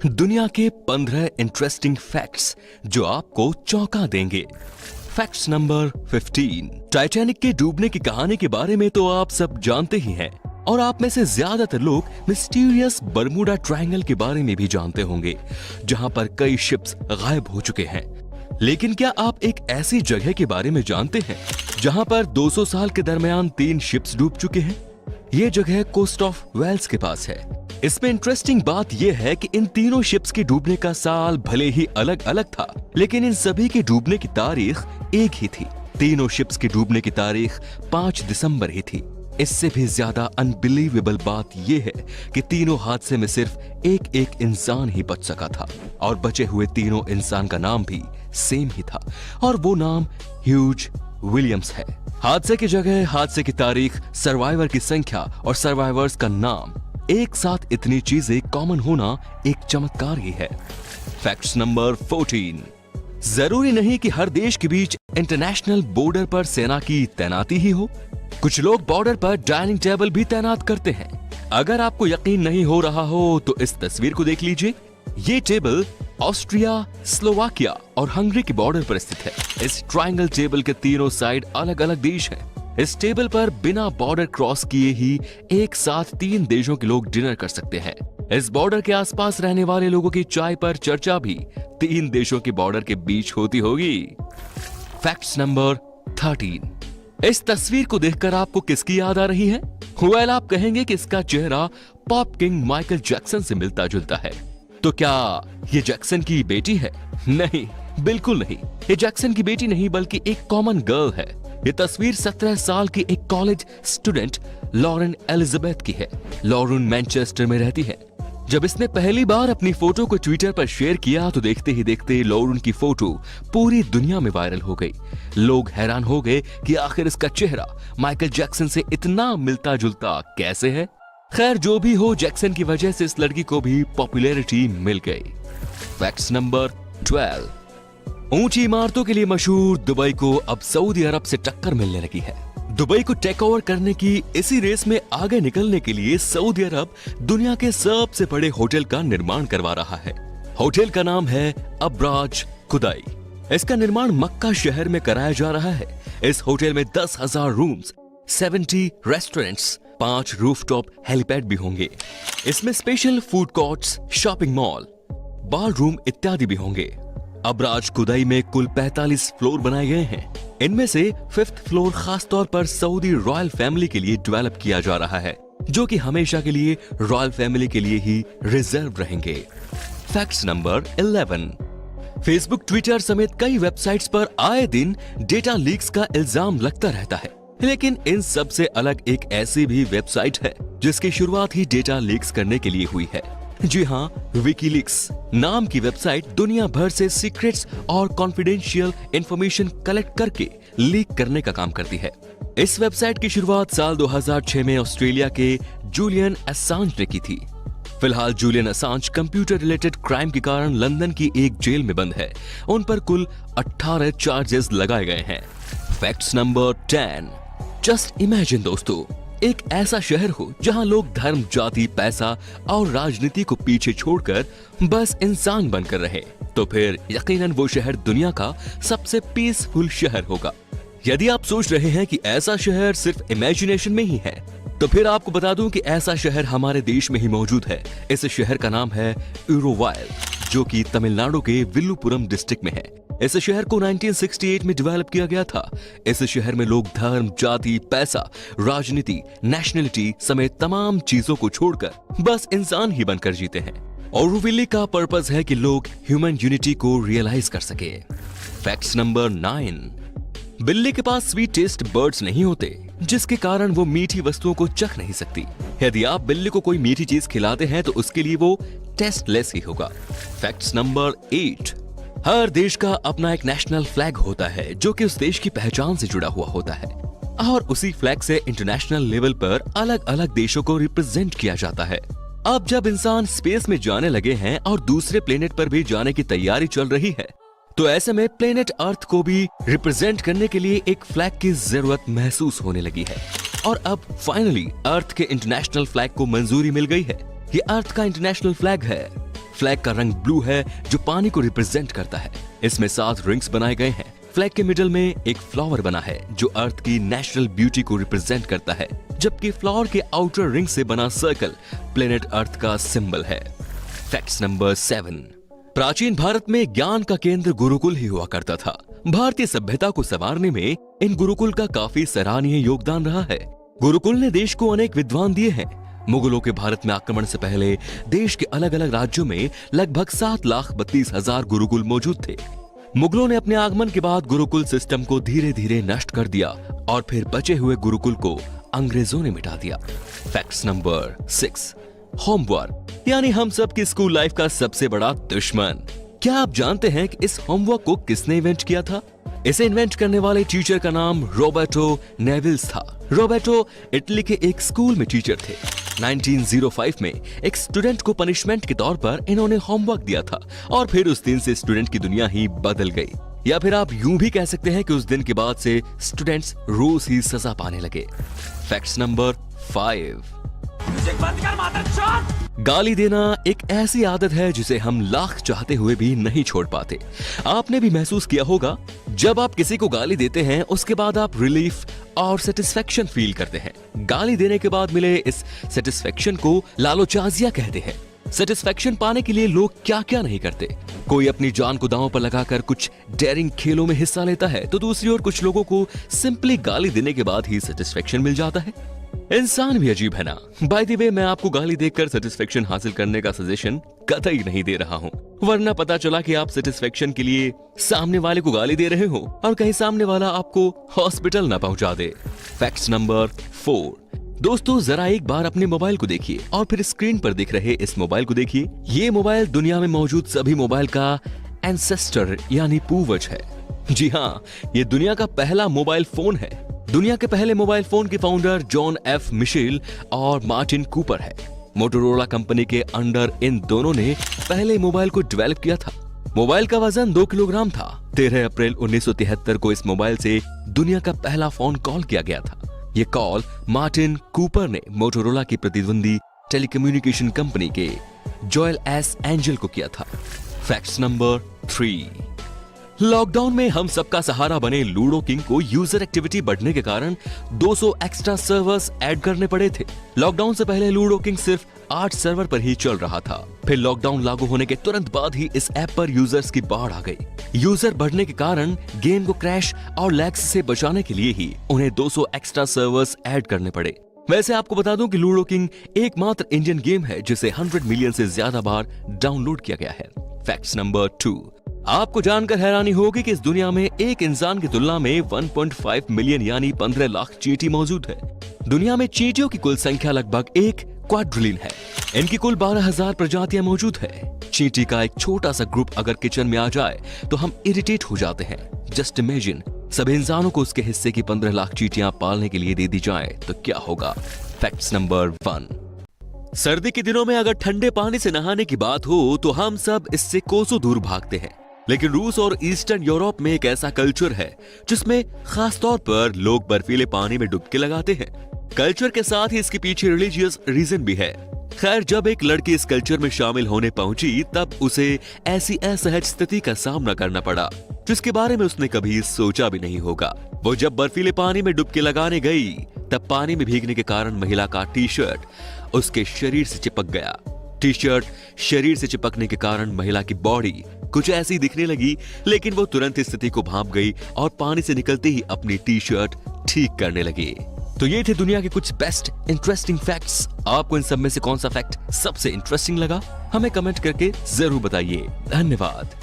दुनिया के 15 interesting facts जो आपको चौंका देंगे। Facts number 15। टाइटैनिक के डूबने की कहानी के बारे में तो आप सब जानते ही हैं और आप में से ज्यादातर लोग मिस्टीरियस बर्मुडा ट्रायंगल के बारे में भी जानते होंगे, जहां पर कई शिप्स गायब हो चुके हैं। लेकिन क्या आप एक ऐसी जगह के बारे में जानते हैं जहां पर 200 साल के दरमियान 3 शिप्स डूब चुके हैं? ये जगह कोस्ट ऑफ वेल्स के पास है। इसमें इंटरेस्टिंग बात यह है कि इन तीनों शिप्स के डूबने का साल भले ही अलग अलग था, लेकिन इन सभी के डूबने की तारीख एक ही थी। तीनों शिप्स के डूबने की तारीख 5 दिसंबर ही थी। इससे भी ज्यादा अनबिलीवेबल बात यह है कि तीनों हादसे में सिर्फ एक इंसान ही बच सका था और बचे हुए तीनों इंसान का नाम भी सेम ही था और वो नाम ह्यूज विलियम्स है। हादसे की जगह, हादसे की तारीख, सर्वाइवर की संख्या और सर्वाइवर्स का नाम, एक साथ इतनी चीजें कॉमन होना एक चमत्कार ही है। Facts number 14। जरूरी नहीं कि हर देश के बीच इंटरनेशनल बॉर्डर पर सेना की तैनाती ही हो। कुछ लोग बॉर्डर पर डाइनिंग टेबल भी तैनात करते हैं। अगर आपको यकीन नहीं हो रहा हो तो इस तस्वीर को देख लीजिए। ये टेबल ऑस्ट्रिया, स्लोवाकिया और हंगरी के बॉर्डर पर स्थित है। इस ट्रायंगल टेबल के तीनों साइड अलग अलग देश हैं। इस टेबल पर बिना बॉर्डर क्रॉस किए ही एक साथ 3 देशों के लोग डिनर कर सकते हैं। इस बॉर्डर के आसपास रहने वाले लोगों की चाय पर चर्चा भी 3 देशों के बॉर्डर के बीच होती होगी। Facts number 13। इस तस्वीर को देखकर आपको किसकी याद आ रही है? वेल, आप कहेंगे कि इसका चेहरा पॉप किंग माइकल जैक्सन से मिलता जुलता है। तो क्या ये जैक्सन की बेटी है? नहीं, बिल्कुल नहीं। ये जैक्सन की बेटी नहीं बल्कि एक कॉमन गर्ल है। ये तस्वीर 17 साल की एक कॉलेज स्टूडेंट लॉरेन एलिजाबेथ की है। लॉरेन मैनचेस्टर में रहती है। जब इसने पहली बार अपनी फोटो को ट्विटर पर शेयर किया तो देखते ही देखते लॉरेन की फोटो पूरी दुनिया में वायरल हो गई। लोग हैरान हो गए कि आखिर इसका चेहरा माइकल जैक्सन से इतना मिलता जुलता कैसे है। खैर, जो भी हो, जैक्सन की वजह से इस लड़की को भी पॉपुलैरिटी मिल गई। Facts number 12। ऊंची इमारतों के लिए मशहूर दुबई को अब सऊदी अरब से टक्कर मिलने लगी है। दुबई को टेक ओवर करने की इसी रेस में आगे निकलने के लिए सऊदी अरब दुनिया के सबसे बड़े होटल का निर्माण करवा रहा है। होटल का नाम है अब्राज खुदाई। इसका निर्माण मक्का शहर में कराया जा रहा है। इस होटल में 10,000 रूम्स, 70 रेस्टोरेंट्स, 5 रूफटॉप हेलीपैड भी होंगे। इसमें special food courts, shopping mall, bar room इत्यादि भी होंगे। अब्राज खुदाई में कुल 45 फ्लोर बनाए गए हैं। इनमें से 5th फ्लोर खास तौर पर सऊदी रॉयल फैमिली के लिए डेवलप किया जा रहा है, जो कि हमेशा के लिए रॉयल फैमिली के लिए ही रिजर्व रहेंगे। Facts number 11। फेसबुक, ट्विटर समेत कई वेबसाइट्स पर आए दिन डेटा लीक्स का इल्जाम लगता रहता है, लेकिन इन सब से अलग एक ऐसी भी वेबसाइट है जिसकी शुरुआत ही डेटा लीक्स करने के लिए हुई है। जी हाँ, विकीलीक्स नाम की वेबसाइट दुनिया भर से सीक्रेट्स और कॉन्फिडेंशियल इंफॉर्मेशन कलेक्ट करके लीक करने का काम करती है। इस वेबसाइट की शुरुआत साल 2006 में ऑस्ट्रेलिया के जूलियन असांज ने की थी। फिलहाल Julian Assange computer related crime के कारण लंदन की एक जेल में बंद है। उन पर कुल 18 चार्जेस लगाए गए हैं। Facts number 10। जस्ट इमेजिन दोस्तों, एक ऐसा शहर हो जहां लोग धर्म, जाति, पैसा और राजनीति को पीछे छोड़कर बस इंसान बनकर रहे, तो फिर यकीनन वो शहर दुनिया का सबसे पीसफुल शहर होगा। यदि आप सोच रहे हैं कि ऐसा शहर सिर्फ इमेजिनेशन में ही है, तो फिर आपको बता दूं कि ऐसा शहर हमारे देश में ही मौजूद है। इस शहर का नाम है इरोवायल, जो कि तमिलनाडु के विल्लुपुरम डिस्ट्रिक्ट में है। इस शहर को 1968 में डेवलप किया गया था। इस शहर में लोग धर्म, जाति, पैसा, राजनीति, नेशनलिटी समेत तमाम चीजों को छोड़कर बस इंसान ही बनकर जीते हैं। और विल्ली का पर्पस है कि लोग ह्यूमन यूनिटी को रियलाइज कर सके। Facts number 9। बिल्ली के पास स्वीट टेस्ट बर्ड्स नहीं होते, जिसके कारण वो मीठी वस्तुओं को चख नहीं सकती। यदि आप बिल्ली को कोई मीठी चीज खिलाते हैं तो उसके लिए वो टेस्टलेस ही होगा। Facts number 8। हर देश का अपना एक नेशनल फ्लैग होता है जो कि उस देश की पहचान से जुड़ा हुआ होता है और उसी फ्लैग से इंटरनेशनल लेवल पर अलग अलग देशों को रिप्रेजेंट किया जाता है। अब जब इंसान स्पेस में जाने लगे हैं और दूसरे प्लेनेट पर भी जाने की तैयारी चल रही है, तो ऐसे में प्लेनेट अर्थ को भी रिप्रेजेंट करने के लिए एक फ्लैग की जरूरत महसूस होने लगी है। और अब फाइनली अर्थ के इंटरनेशनल फ्लैग को मंजूरी मिल गई है। ये अर्थ का इंटरनेशनल फ्लैग है फ्लैग का रंग ब्लू है जो पानी को रिप्रेजेंट करता है। इसमें 7 रिंग्स बनाए गए हैं। फ्लैग के मिडल में एक फ्लावर बना है जो अर्थ की नेचुरल ब्यूटी को रिप्रेजेंट करता है, जबकि फ्लावर के आउटर रिंग से बना सर्कल प्लेनेट अर्थ का सिंबल है। Fact number 7। प्राचीन भारत में ज्ञान का केंद्र गुरुकुल ही हुआ करता था। भारतीय सभ्यता को संवारने में इन गुरुकुल का काफी सराहनीय योगदान रहा है। गुरुकुल ने देश को अनेक विद्वान दिए हैं। मुगलों के भारत में आक्रमण से पहले देश के अलग अलग राज्यों में लगभग 7,32,000 गुरुकुल मौजूद थे। मुगलों ने अपने आगमन के बाद गुरुकुल सिस्टम को धीरे धीरे नष्ट कर दिया और फिर बचे हुए गुरुकुल को अंग्रेजों ने मिटा दिया। Fact number 6। होमवर्क यानी हम सब की स्कूल लाइफ का सबसे बड़ा दुश्मन। क्या आप जानते हैं कि इस होमवर्क को किसने इन्वेंट किया था? इसे इन्वेंट करने वाले टीचर का नाम रॉबर्टो नेविल्स था। रॉबर्टो इटली के एक स्कूल में टीचर थे। 1905 में एक स्टूडेंट को पनिशमेंट के तौर पर इन्होंने होमवर्क दिया था और फिर उस दिन से स्टूडेंट की दुनिया ही बदल गई। या फिर आप यूं भी कह सकते हैं कि उस दिन के बाद से स्टूडेंट्स रोज ही सजा पाने लगे। Fact number 5। गाली देना एक ऐसी आदत है जिसे हम लाख चाहते हुए भी नहीं छोड़ पाते। आपने भी महसूस किया होगा, जब आप किसी को गाली देते हैं उसके बाद आप रिलीफ और सेटिस्फेक्शन फील करते हैं। गाली देने के बाद मिले इस सेटिस्फेक्शन को लालोचाजिया कहते हैं। सेटिस्फेक्शन पाने के लिए लोग क्या क्या नहीं करते। कोई अपनी जान को दांव पर लगाकर कुछ डेयरिंग खेलों में हिस्सा लेता है, तो दूसरी ओर कुछ लोगों को सिंपली गाली देने के बाद ही सेटिस्फेक्शन मिल जाता है। इंसान भी अजीब है ना। बाय द वे, मैं आपको गाली देकर सेटिस्फेक्शन हासिल करने का सजेशन कतई नहीं दे रहा हूँ, वरना पता चला कि आप सेटिस्फेक्शन के लिए सामने वाले को गाली दे रहे हो और कहीं सामने वाला आपको हॉस्पिटल ना पहुंचा दे। Fact number 4। दोस्तों, जरा एक बार अपने मोबाइल को देखिए और फिर स्क्रीन पर दिख रहे इस मोबाइल को देखिए। ये मोबाइल दुनिया में मौजूद सभी मोबाइल का एंसेस्टर यानी पूर्वज है। जी हाँ, ये दुनिया का पहला मोबाइल फोन है। दुनिया के पहले मोबाइल फोन के फाउंडर जॉन एफ मिशेल और मार्टिन कूपर है। मोटोरोला कंपनी के अंडर इन दोनों ने पहले मोबाइल को डेवलप किया था। मोबाइल का वजन 2 किलोग्राम था। 13 अप्रैल 1973 को इस मोबाइल से दुनिया का पहला फोन कॉल किया गया था। ये कॉल मार्टिन कूपर ने मोटोरोला की प्रतिद्वंदी टेलीकम्युनिकेशन कंपनी के जोएल एस एंजल को किया था। Fact number 3। लॉकडाउन में हम सबका सहारा बने लूडो किंग को यूजर एक्टिविटी बढ़ने के कारण 200 एक्स्ट्रा सर्वर्स ऐड करने पड़े थे। लॉकडाउन से पहले लूडो किंग सिर्फ 8 सर्वर पर ही चल रहा था। फिर लॉकडाउन लागू होने के तुरंत बाद ही इस ऐप पर यूजर्स की बाढ़ आ गई। यूजर बढ़ने के कारण गेम को क्रैश और लैग्स से बचाने के लिए ही उन्हें 200 एक्स्ट्रा सर्वर्स ऐड करने पड़े। वैसे आपको बता दूं कि लूडो किंग एकमात्र इंडियन गेम है जिसे 100 मिलियन से ज्यादा बार डाउनलोड किया गया है। Fact number 2। आपको जानकर हैरानी होगी कि इस दुनिया में एक इंसान की तुलना में 1.5 मिलियन यानी 15 लाख चींटी मौजूद है। दुनिया में चींटियों की कुल संख्या लगभग 1 क्वाड्रिलियन है। इनकी कुल 12,000 प्रजातियां मौजूद है। चींटी का एक छोटा सा ग्रुप अगर किचन में आ जाए तो हम इरिटेट हो जाते हैं। जस्ट इमेजिन, सभी इंसानों को उसके हिस्से की 15 लाख चींटियां पालने के लिए दे दी जाए तो क्या होगा। Fact number 1। सर्दी के दिनों में अगर ठंडे पानी से नहाने की बात हो तो हम सब इससे कोसों दूर भागते हैं। लेकिन रूस और ईस्टर्न यूरोप में एक ऐसा कल्चर है जिसमें खास तौर पर लोग बर्फीले पानी में डुबकी लगाते हैं। कल्चर के साथ ही इसके पीछे रिलीजियस रीजन भी है। खैर, जब एक लड़की इस कल्चर में शामिल होने पहुंची तब उसे ऐसी असहज स्थिति का सामना करना पड़ा जिसके बारे में उसने कभी सोचा भी नहीं होगा। वो जब बर्फीले पानी में डुबकी लगाने गई तब पानी में भीगने के कारण महिला का टी शर्ट उसके शरीर से चिपक गया। टी शर्ट शरीर से चिपकने के कारण महिला की बॉडी कुछ ऐसी दिखने लगी, लेकिन वो तुरंत स्थिति को भांप गई और पानी से निकलते ही अपनी टी शर्ट ठीक करने लगी। तो ये थे दुनिया के कुछ बेस्ट इंटरेस्टिंग फैक्ट्स। आपको इन सब में से कौन सा फैक्ट सबसे इंटरेस्टिंग लगा, हमें कमेंट करके जरूर बताइए। धन्यवाद।